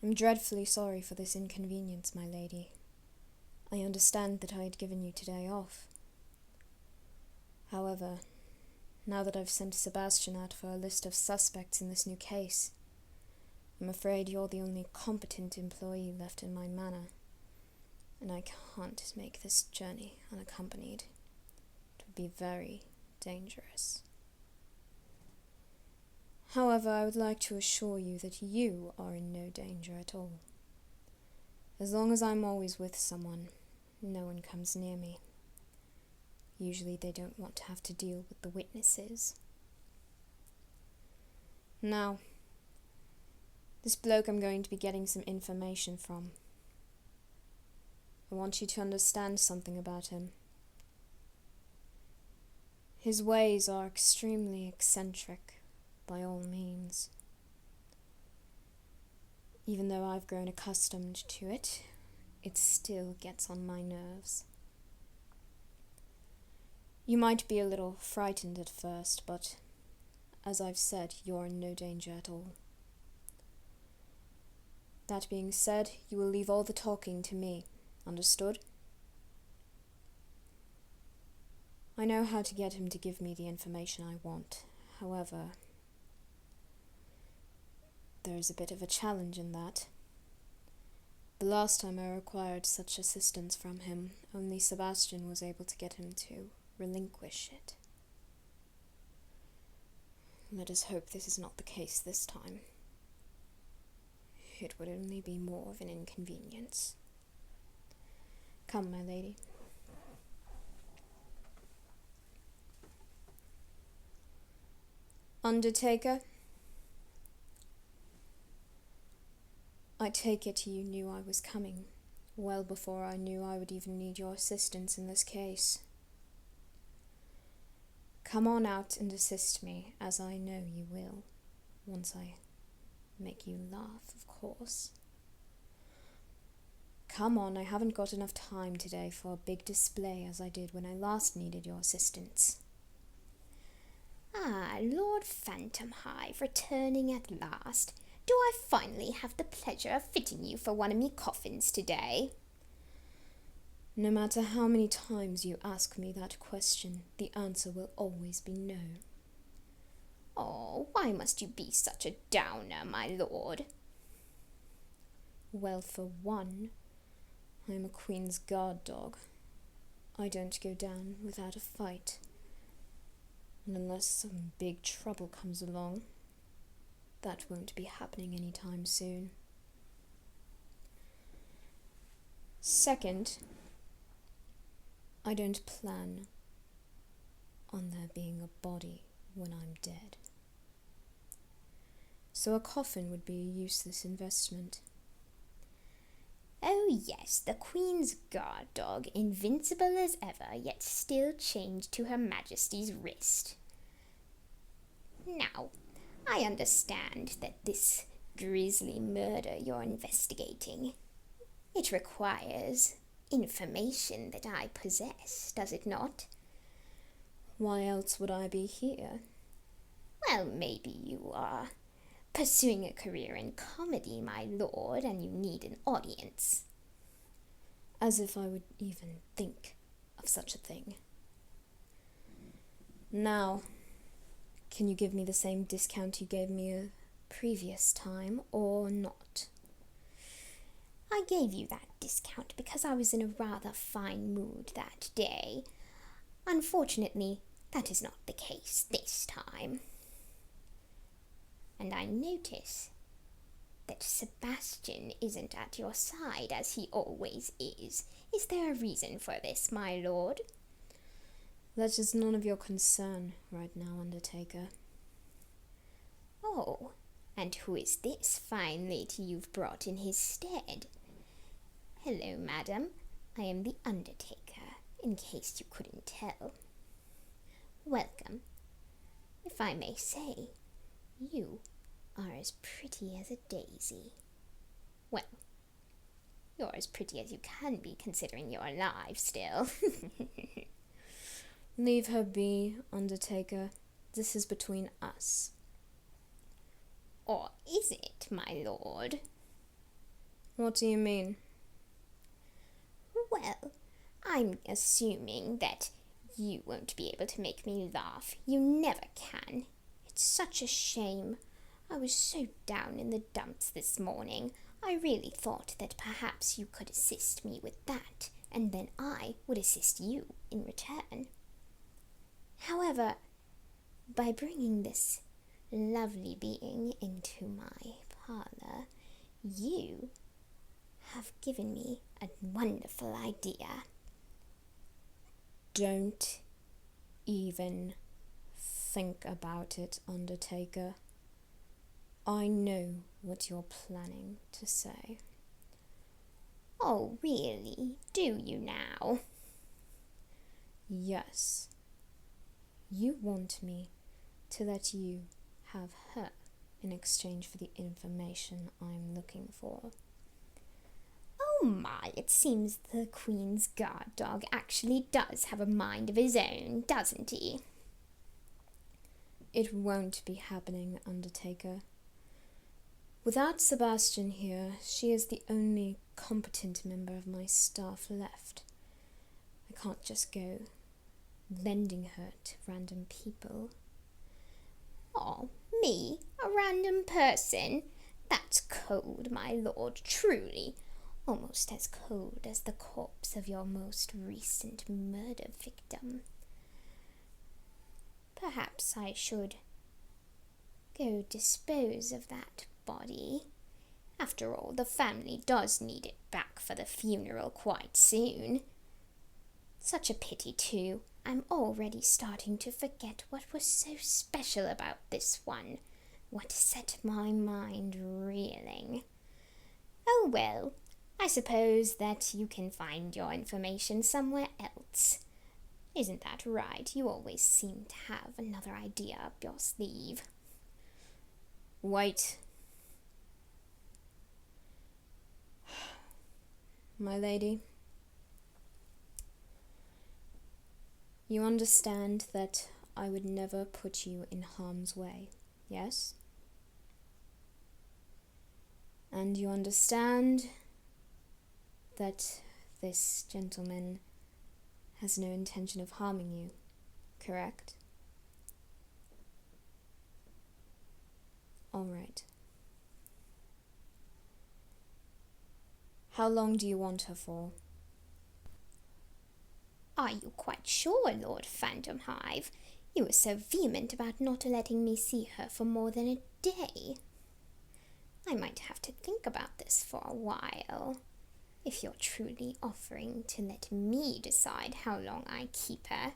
I'm dreadfully sorry for this inconvenience, my lady. I understand that I had given you today off. However, now that I've sent Sebastian out for a list of suspects in this new case, I'm afraid you're the only competent employee left in my manor, and I can't make this journey unaccompanied. It would be very dangerous. However, I would like to assure you that you are in no danger at all. As long as I'm always with someone, no one comes near me. Usually they don't want to have to deal with the witnesses. Now, this bloke I'm going to be getting some information from. I want you to understand something about him. His ways are extremely eccentric, by all means. Even though I've grown accustomed to it, it still gets on my nerves. You might be a little frightened at first, but as I've said, you're in no danger at all. That being said, you will leave all the talking to me. Understood? I know how to get him to give me the information I want. However, there is a bit of a challenge in that. The last time I required such assistance from him, only Sebastian was able to get him to relinquish it. Let us hope this is not the case this time. It would only be more of an inconvenience. Come, my lady. Undertaker, I take it you knew I was coming, well before I knew I would even need your assistance in this case. Come on out and assist me, as I know you will, once I make you laugh, of course. Come on, I haven't got enough time today for a big display as I did when I last needed your assistance. Ah, Lord Phantomhive, returning at last. Do I finally have the pleasure of fitting you for one of me coffins today? No matter how many times you ask me that question, the answer will always be no. Oh, why must you be such a downer, my lord? Well, for one, I am a Queen's guard dog. I don't go down without a fight. And unless some big trouble comes along, that won't be happening anytime soon. Second, I don't plan on there being a body when I'm dead. So a coffin would be a useless investment. Oh yes, the Queen's guard dog, invincible as ever, yet still chained to Her Majesty's wrist. Now, I understand that this grisly murder you're investigating, it requires information that I possess, does it not? Why else would I be here? Well, maybe you are pursuing a career in comedy, my lord, and you need an audience. As if I would even think of such a thing. Now, can you give me the same discount you gave me a previous time, or not? I gave you that discount because I was in a rather fine mood that day. Unfortunately, that is not the case this time. And I notice that Sebastian isn't at your side as he always is. Is there a reason for this, my lord? That is none of your concern right now, Undertaker. Oh, and who is this fine lady you've brought in his stead? Hello, madam. I am the Undertaker, in case you couldn't tell. Welcome. If I may say, you are as pretty as a daisy. Well, you're as pretty as you can be considering you're alive still. Leave her be, Undertaker. This is between us. Or is it, my lord? What do you mean? Well, I'm assuming that you won't be able to make me laugh. You never can. It's such a shame. I was so down in the dumps this morning. I really thought that perhaps you could assist me with that, and then I would assist you in return. However, by bringing this lovely being into my parlour, you have given me a wonderful idea. Don't even think about it, Undertaker. I know what you're planning to say. Oh, really? Do you now? Yes. You want me to let you have her in exchange for the information I'm looking for. Oh my, it seems the Queen's guard dog actually does have a mind of his own, doesn't he? It won't be happening, Undertaker. Without Sebastian here, she is the only competent member of my staff left. I can't just go lending her to random people. Oh, me? A random person? That's cold, my lord, truly. Almost as cold as the corpse of your most recent murder victim. Perhaps I should go dispose of that body. After all, the family does need it back for the funeral quite soon. Such a pity, too. I'm already starting to forget what was so special about this one. What set my mind reeling. Oh well, I suppose that you can find your information somewhere else. Isn't that right? You always seem to have another idea up your sleeve. Wait. My lady, you understand that I would never put you in harm's way, yes? And you understand that this gentleman has no intention of harming you, correct? All right. How long do you want her for? Are you quite sure, Lord Phantomhive? You were so vehement about not letting me see her for more than a day. I might have to think about this for a while. If you're truly offering to let me decide how long I keep her.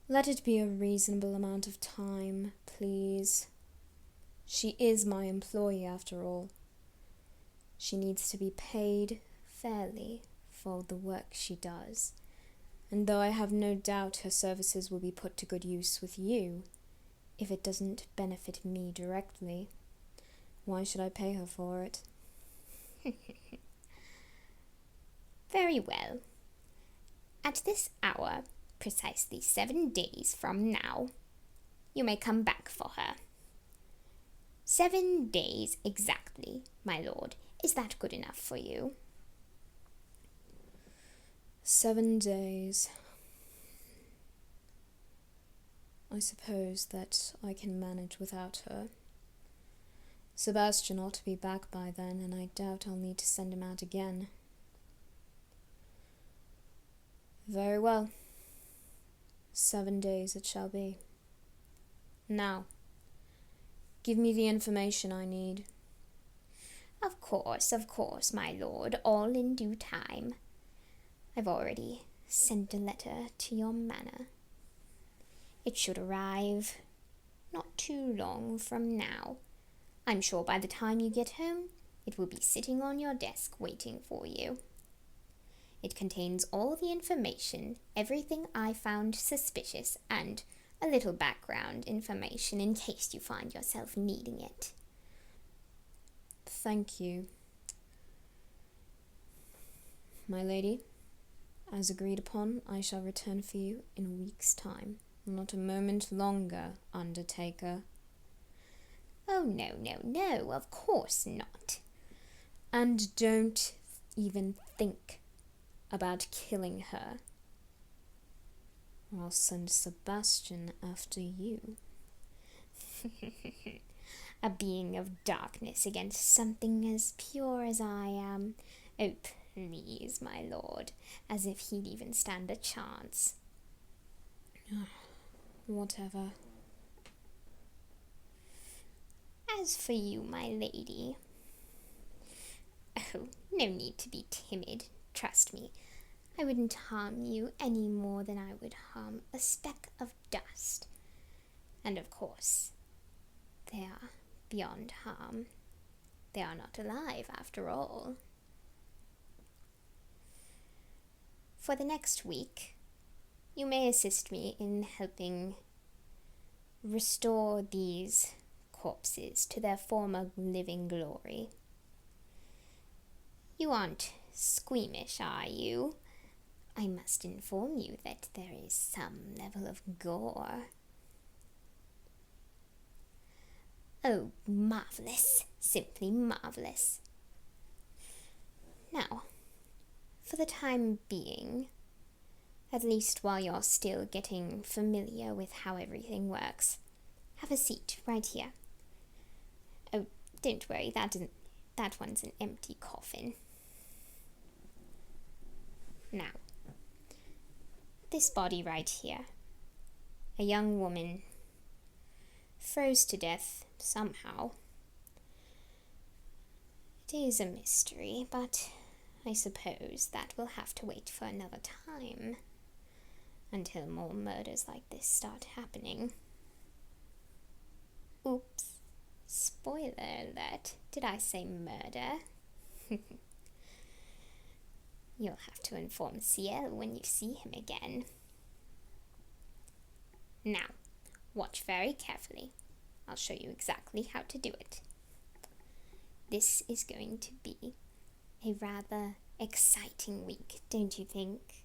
Let it be a reasonable amount of time, please. She is my employee, after all. She needs to be paid fairly for the work she does. And though I have no doubt her services will be put to good use with you, if it doesn't benefit me directly, why should I pay her for it? Very well. At this hour, precisely 7 days from now, you may come back for her. 7 days exactly, my lord. Is that good enough for you? 7 days. I suppose that I can manage without her. Sebastian ought to be back by then, and I doubt I'll need to send him out again. Very well. 7 days it shall be. Now, give me the information I need. Of course, my lord, all in due time. I've already sent a letter to your manor. It should arrive not too long from now. I'm sure by the time you get home, it will be sitting on your desk waiting for you. It contains all the information, everything I found suspicious, and a little background information in case you find yourself needing it. Thank you. My lady, as agreed upon, I shall return for you in a week's time. Not a moment longer, Undertaker. Oh, no, of course not. And don't even think about killing her, or I'll send Sebastian after you. A being of darkness against something as pure as I am. Oh, please, my lord, as if he'd even stand a chance. Whatever. As for you, my lady... Oh, no need to be timid. Trust me, I wouldn't harm you any more than I would harm a speck of dust. And of course, they are beyond harm. They are not alive, after all. For the next week, you may assist me in helping restore these corpses to their former living glory. You aren't squeamish, are you? I must inform you that there is some level of gore. Oh, marvellous. Simply marvellous. Now, for the time being, at least while you're still getting familiar with how everything works, have a seat right here. Oh, don't worry, that one's an empty coffin. Now, this body right here, a young woman, froze to death somehow. It is a mystery, but I suppose that will have to wait for another time, until more murders like this start happening. Oops. Spoiler alert. Did I say murder? You'll have to inform Ciel when you see him again. Now, watch very carefully. I'll show you exactly how to do it. This is going to be a rather exciting week, don't you think?